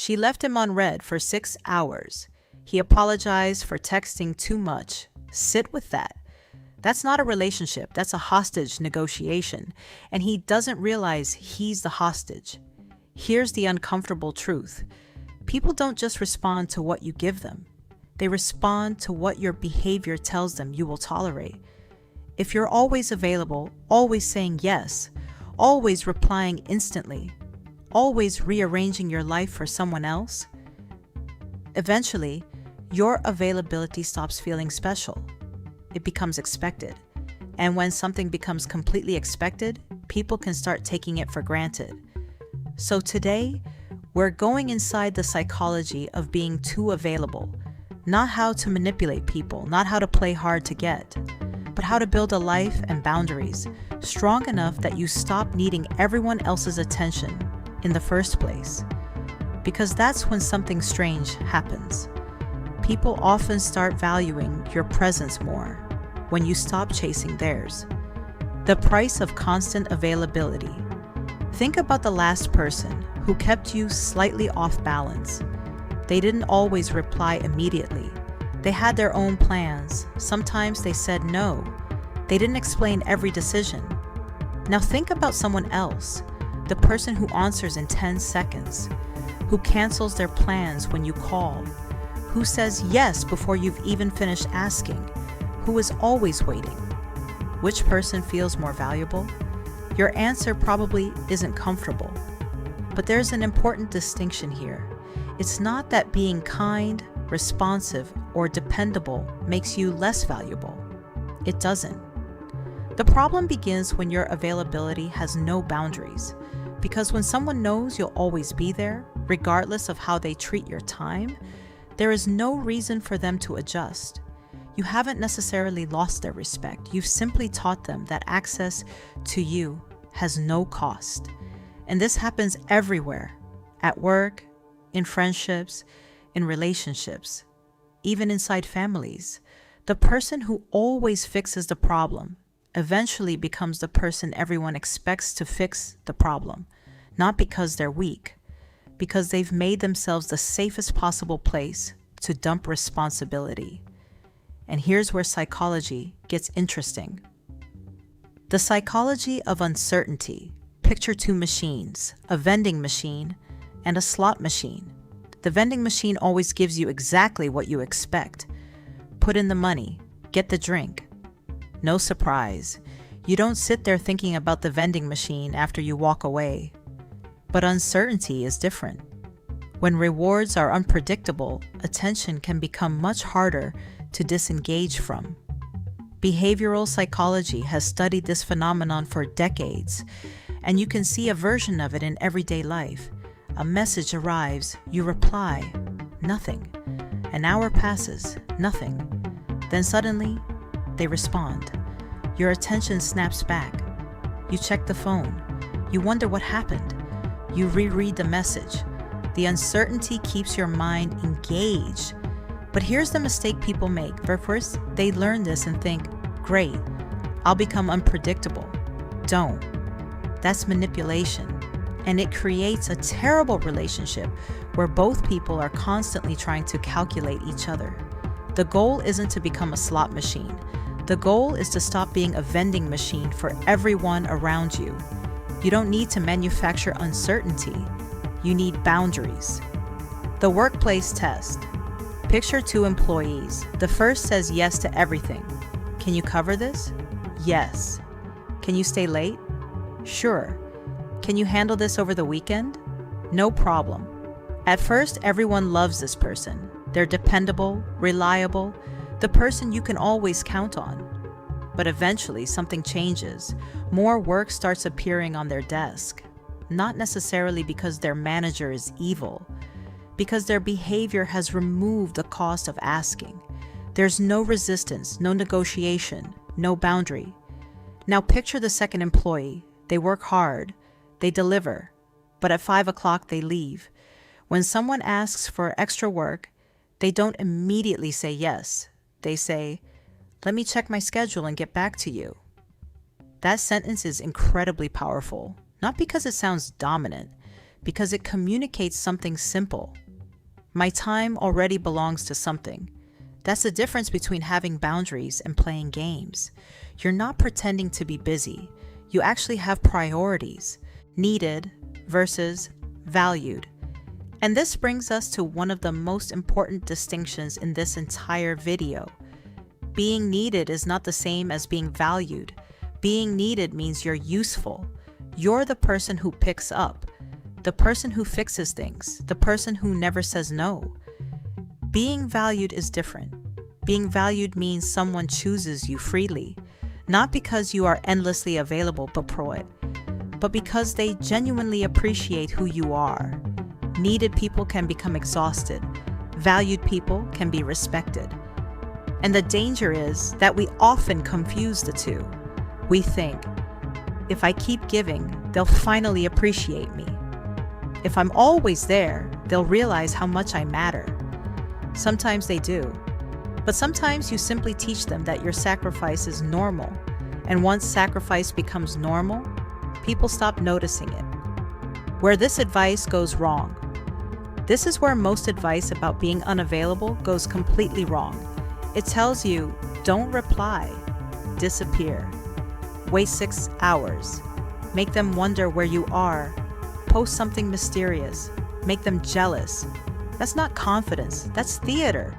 She left him on red for 6 hours. He apologized for texting too much. Sit with that. That's not a relationship, that's a hostage negotiation, and he doesn't realize he's the hostage. Here's the uncomfortable truth. People don't just respond to what you give them. They respond to what your behavior tells them you will tolerate. If you're always available, always saying yes, always replying instantly, always rearranging your life for someone else, eventually, your availability stops feeling special. It becomes expected. And when something becomes completely expected, people can start taking it for granted. So today, we're going inside the psychology of being too available. Not how to manipulate people, not how to play hard to get, but how to build a life and boundaries strong enough that you stop needing everyone else's attention in the first place. Because that's when something strange happens. People often start valuing your presence more when you stop chasing theirs. The price of constant availability. Think about the last person who kept you slightly off balance. They didn't always reply immediately. They had their own plans. Sometimes they said no. They didn't explain every decision. Now think about someone else, the person who answers in 10 seconds, who cancels their plans when you call, who says yes before you've even finished asking, who is always waiting. Which person feels more valuable? Your answer probably isn't comfortable. But there's an important distinction here. It's not that being kind, responsive, or dependable makes you less valuable. It doesn't. The problem begins when your availability has no boundaries. Because when someone knows you'll always be there, regardless of how they treat your time, there is no reason for them to adjust. You haven't necessarily lost their respect. You've simply taught them that access to you has no cost. And this happens everywhere, at work, in friendships, in relationships, even inside families. The person who always fixes the problem eventually becomes the person everyone expects to fix the problem, not because they're weak, because they've made themselves the safest possible place to dump responsibility. And here's where psychology gets interesting. The psychology of uncertainty. Picture two machines, a vending machine and a slot machine. The vending machine always gives you exactly what you expect. Put in the money, get the drink. No surprise. You don't sit there thinking about the vending machine after you walk away. But uncertainty is different. When rewards are unpredictable, attention can become much harder to disengage from. Behavioral psychology has studied this phenomenon for decades, and you can see a version of it in everyday life. A message arrives, you reply, nothing. An hour passes, nothing. Then suddenly, they respond. Your attention snaps back. You check the phone. You wonder what happened. You reread the message. The uncertainty keeps your mind engaged. But here's the mistake people make. First, they learn this and think, great, I'll become unpredictable. Don't. That's manipulation. And it creates a terrible relationship where both people are constantly trying to calculate each other. The goal isn't to become a slot machine. The goal is to stop being a vending machine for everyone around you. You don't need to manufacture uncertainty. You need boundaries. The workplace test. Picture two employees. The first says yes to everything. Can you cover this? Yes. Can you stay late? Sure. Can you handle this over the weekend? No problem. At first, everyone loves this person. They're dependable, reliable, the person you can always count on. But eventually, something changes. More work starts appearing on their desk. Not necessarily because their manager is evil, because their behavior has removed the cost of asking. There's no resistance, no negotiation, no boundary. Now picture the second employee. They work hard, they deliver, but at 5 o'clock they leave. When someone asks for extra work, they don't immediately say yes. They say, "Let me check my schedule and get back to you." That sentence is incredibly powerful, not because it sounds dominant, because it communicates something simple. My time already belongs to something. That's the difference between having boundaries and playing games. You're not pretending to be busy. You actually have priorities, needed versus valued. And this brings us to one of the most important distinctions in this entire video. Being needed is not the same as being valued. Being needed means you're useful. You're the person who picks up, the person who fixes things, the person who never says no. Being valued is different. Being valued means someone chooses you freely, not because you are endlessly available but because they genuinely appreciate who you are. Needed people can become exhausted. Valued people can be respected. And the danger is that we often confuse the two. We think, if I keep giving, they'll finally appreciate me. If I'm always there, they'll realize how much I matter. Sometimes they do. But sometimes you simply teach them that your sacrifice is normal. And once sacrifice becomes normal, people stop noticing it. Where this advice goes wrong. This is where most advice about being unavailable goes completely wrong. It tells you, don't reply, disappear, wait 6 hours, make them wonder where you are, post something mysterious, make them jealous. That's not confidence, that's theater.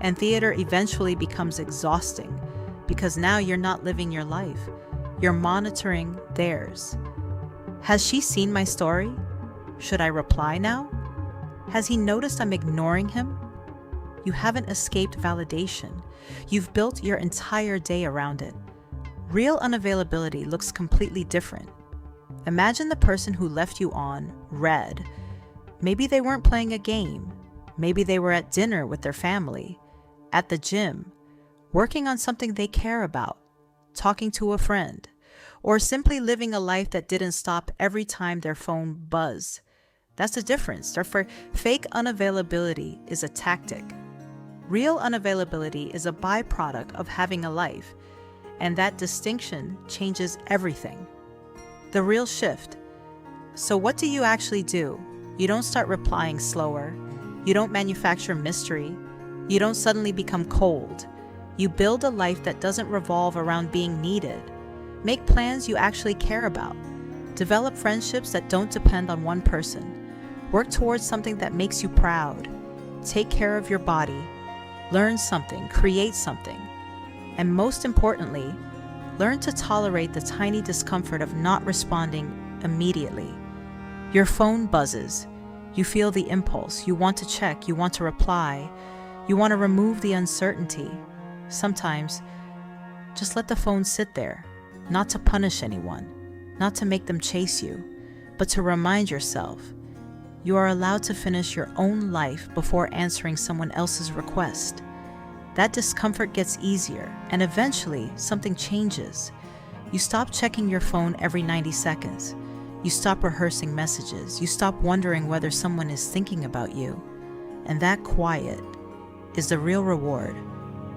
And theater eventually becomes exhausting because now you're not living your life, you're monitoring theirs. Has she seen my story? Should I reply now? Has he noticed I'm ignoring him? You haven't escaped validation. You've built your entire day around it. Real unavailability looks completely different. Imagine the person who left you on red. Maybe they weren't playing a game. Maybe they were at dinner with their family, at the gym, working on something they care about, talking to a friend, or simply living a life that didn't stop every time their phone buzzed. That's the difference. Therefore, fake unavailability is a tactic. Real unavailability is a byproduct of having a life, and that distinction changes everything. The real shift. So what do you actually do? You don't start replying slower. You don't manufacture mystery. You don't suddenly become cold. You build a life that doesn't revolve around being needed. Make plans you actually care about. Develop friendships that don't depend on one person. Work towards something that makes you proud. Take care of your body. Learn something, create something. And most importantly, learn to tolerate the tiny discomfort of not responding immediately. Your phone buzzes. You feel the impulse. You want to check. You want to reply. You want to remove the uncertainty. Sometimes, just let the phone sit there, not to punish anyone, not to make them chase you, but to remind yourself you are allowed to finish your own life before answering someone else's request. That discomfort gets easier, and eventually something changes. You stop checking your phone every 90 seconds. You stop rehearsing messages. You stop wondering whether someone is thinking about you. And that quiet is the real reward.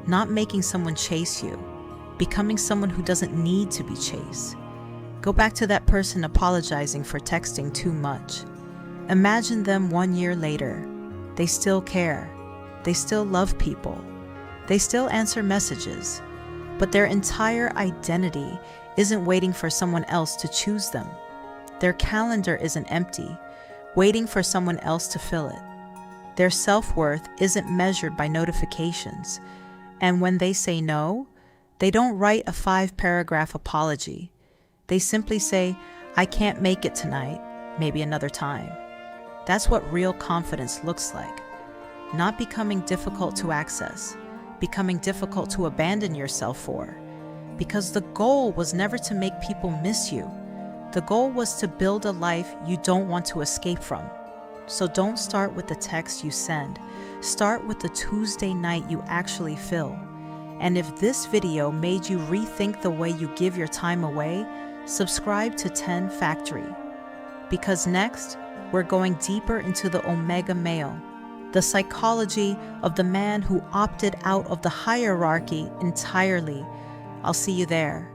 Not making someone chase you, becoming someone who doesn't need to be chased. Go back to that person apologizing for texting too much. Imagine them 1 year later. They still care. They still love people. They still answer messages. But their entire identity isn't waiting for someone else to choose them. Their calendar isn't empty, waiting for someone else to fill it. Their self-worth isn't measured by notifications. And when they say no, they don't write a 5-paragraph apology. They simply say, I can't make it tonight, maybe another time. That's what real confidence looks like. Not becoming difficult to access, becoming difficult to abandon yourself for. Because the goal was never to make people miss you. The goal was to build a life you don't want to escape from. So don't start with the text you send. Start with the Tuesday night you actually fill. And if this video made you rethink the way you give your time away, subscribe to 10 Factory. Because next, we're going deeper into the Omega male, the psychology of the man who opted out of the hierarchy entirely. I'll see you there.